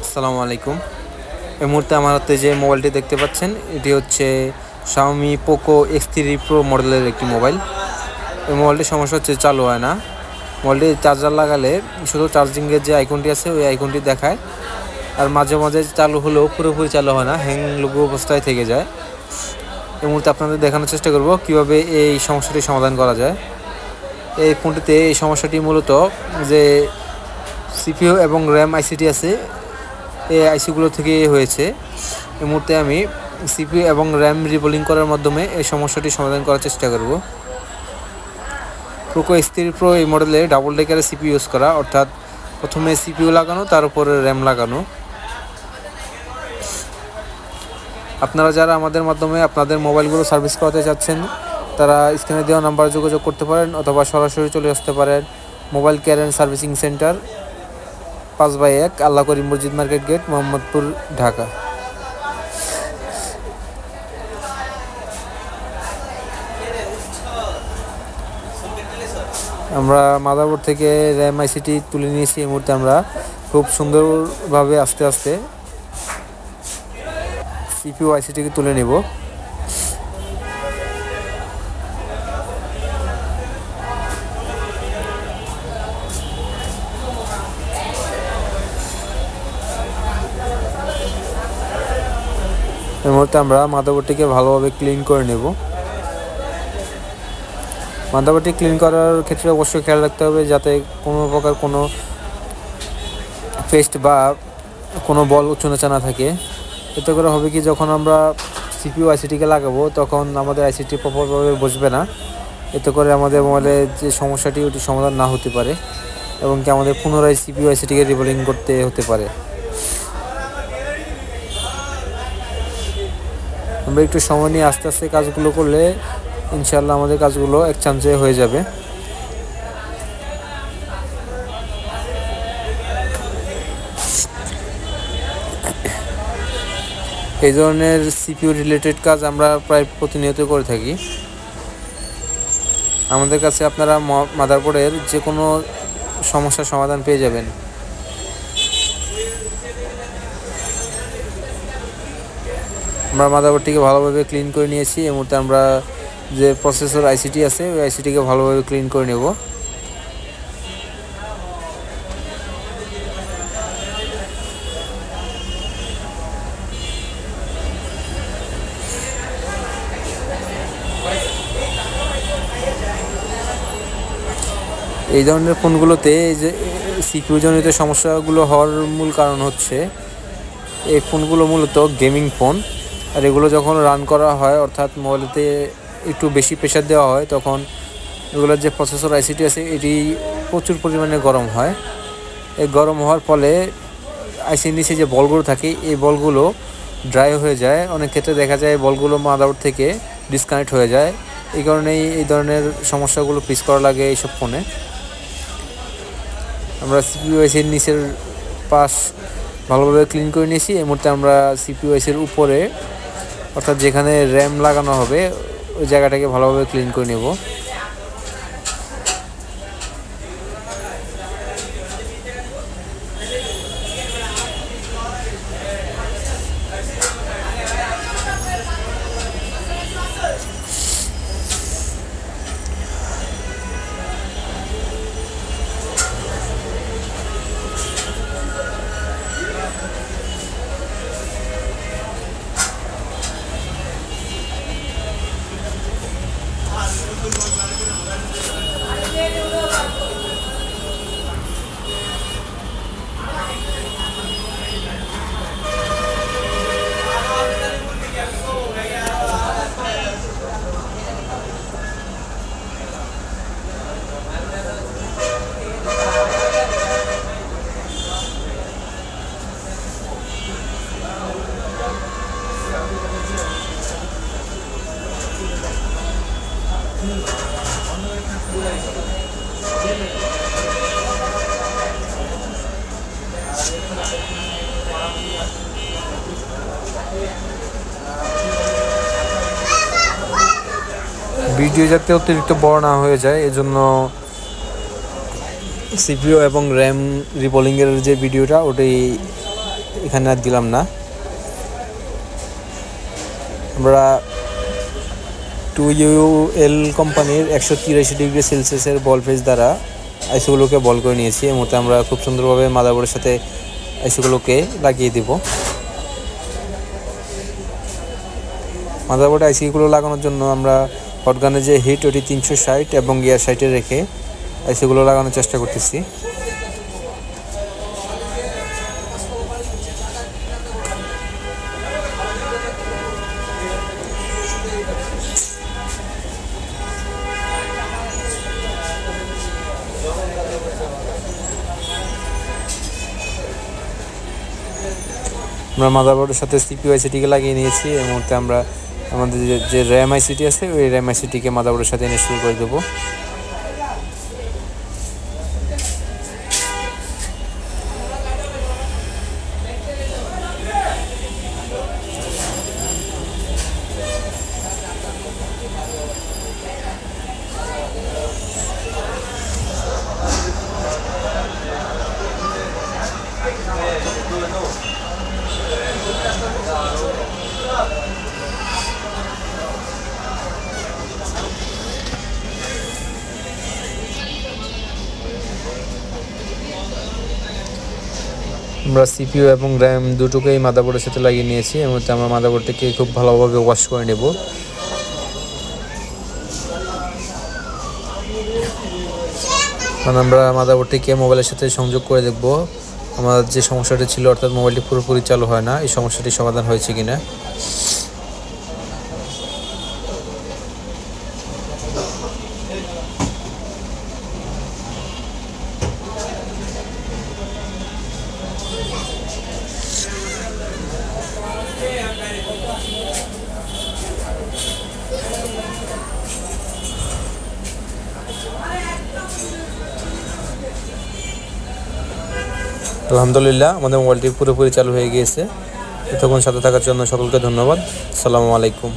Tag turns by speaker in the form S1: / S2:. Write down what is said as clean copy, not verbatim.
S1: আসসালামু আলাইকুম। এই মুহূর্তে আমার হাতে যে মোবাইলটি দেখতে পাচ্ছেন এটি হচ্ছে Xiaomi Poco X3 Pro মডেলের একটি মোবাইল। এই মোবাইলটির সমস্যা হচ্ছে চালু হয় না। মোবাইলটি চার্জার লাগালে শুধু চার্জিংয়ের যে আইকনটি আছে ওই আইকনটি দেখায়, আর মাঝে মাঝে চালু হলেও পুরোপুরি চালু হয় না, হ্যাং লগু অবস্থায় থেকে যায়। এই মুহূর্তে আপনাদের দেখানোর চেষ্টা করব কীভাবে এই সমস্যাটি সমাধান করা যায়। এই ফোনটিতে এই সমস্যাটি মূলত যে CPU এবং RAM আইসিটি আছে এই আইসিগুলো থেকে হয়েছে। এই মুহূর্তে আমি CPU এবং RAM রিবোলিং করার মাধ্যমে এই সমস্যাটি সমাধান করার চেষ্টা করব। Poco X3 Pro এই মডেলে ডাবল ডেকারের CPU ইউজ করা, অর্থাৎ প্রথমে CPU লাগানো তার উপরে RAM লাগানো। আপনারা যারা আমাদের মাধ্যমে আপনাদের মোবাইলগুলো সার্ভিস করাতে চাচ্ছেন তারা স্ক্রিনে দেওয়া নাম্বারে যোগাযোগ করতে পারেন অথবা সরাসরি চলে আসতে পারেন mobile care and servicing centre 5/1 আল্লাহ করিম মসজিদ মার্কেট গেট, মোহাম্মদপুর, ঢাকা। আমরা মাদারবোর্ড থেকে RAM আইসিটি তুলে নিয়েছি। এই মুহূর্তে আমরা খুব সুন্দরভাবে আস্তে আস্তে CPU আইসিটিকে তুলে নেব। এই মুহূর্তে আমরা মাদারবোর্ডটিকে ভালোভাবে ক্লিন করে নেব। মাদারবোর্ডটি ক্লিন করার ক্ষেত্রে অবশ্যই খেয়াল রাখতে হবে যাতে কোনো প্রকার কোনো পেস্ট বা কোনো বল উচ্চনাচা না থাকে। এতে করে হবে কি, যখন আমরা CPU আইসিটিকে লাগাবো তখন আমাদের আইসিটি প্রপারভাবে বসবে না। এতে করে আমাদের মোবাইলের যে সমস্যাটি ওটি সমাধান না হতে পারে এবং কি আমাদের পুনরায় CPU আইসিটিকে রিবোলিং করতে হতে পারে। আমরা একটু সময় নিয়ে আস্তে আস্তে কাজগুলো করলে ইনশাআল্লাহ আমাদের কাজগুলো এক চান্সে হয়ে যাবে। এই ধরনের CPU রিলেটেড কাজ আমরা প্রায় প্রতিনিয়ত করে থাকি। আমাদের কাছে আপনারা মাদারবোর্ডের যে কোনো সমস্যার সমাধান পেয়ে যাবেন। আমরা মাদারবোর্ডটিকে ভালোভাবে ক্লিন করে নিয়েছি। এই মুহূর্তে আমরা যে প্রসেসর আইসিটি আছে ওই আইসিটিকে ভালোভাবে ক্লিন করে নেব। এই ধরনের ফোনগুলোতে যে CPU জনিত সমস্যাগুলো হওয়ার মূল কারণ হচ্ছে এই ফোনগুলো মূলত গেমিং ফোন, আর এগুলো যখন রান করা হয় অর্থাৎ মোবাইলেতে একটু বেশি প্রেশার দেওয়া হয় তখন এগুলোর যে প্রসেসর আইসিটি আছে এটি প্রচুর পরিমাণে গরম হয়। এই গরম হওয়ার ফলে আইসির নিচে যে বলগুলো থাকে এই বলগুলো ড্রাই হয়ে যায়। অনেক ক্ষেত্রে দেখা যায় বলগুলো মাদারবোর্ড থেকে ডিসকানেক্ট হয়ে যায়। এই কারণেই এই ধরনের সমস্যাগুলো ফেস করা লাগে এইসব ফোনে। আমরা CPU আইসির নিচের পাশ ভালোভাবে ক্লিন করে নিয়েছি। এই মুহূর্তে আমরা CPU আইসির উপরে অর্থাৎ যেখানে RAM লাগানো হবে ওই জায়গাটাকে ভালোভাবে ক্লিন করে নেব। ভিডিও যাতে অতিরিক্ত বড় না হয়ে যায় এজন্য সিপিইউ এবং র্যাম রিবোলিংয়ের যে ভিডিওটা ওটাই এখানে আর দিলাম না। আমরা 2UL কোম্পানির 183°C বল পেজ দ্বারা আইসিগুলোকে বল করে নিয়েছি। এই মুহূর্তে আমরা খুব সুন্দরভাবে মাদারবোর্ডের সাথে আইসিগুলোকে লাগিয়ে দিব। মাদারবোর্ডে আইসিগুলো লাগানোর জন্য আমরা হটগানের যে হিট ওটি 360 এবং গিয়ার 60 রেখে আইসিগুলো লাগানোর চেষ্টা করতেছি। আমরা মাদারবোর্ডের সাথে সিপিইউ আইসিটিকে লাগিয়ে নিয়েছি। এই মুহূর্তে আমরা আমাদের যে র্যাম আইসিটি আছে ওই র্যাম আইসিটিকে মাদারবোর্ডের সাথে ইনস্টল করে দেবো। আমরা সিপিইউ এবং র্যাম দুটোকেই মাদারবোর্ডের সাথে লাগিয়ে নিয়েছি। এর মধ্যে আমরা মাদারবোর্ডটাকে খুব ভালোভাবে ওয়াশ করে নেব। আমরা মাদারবোর্ডটিকে মোবাইলের সাথে সংযোগ করে দেখব আমার যে সমস্যাটি ছিল, অর্থাৎ মোবাইলটি পুরোপুরি চালু হয় না, এই সমস্যাটি সমাধান হয়েছে কিনা। আলহামদুলিল্লাহ, আমাদের মোবাইলটি পুরোপুরি চালু হয়ে গিয়েছে। এতক্ষণ সাথে থাকার জন্য সকলকে ধন্যবাদ। আসসালামু আলাইকুম।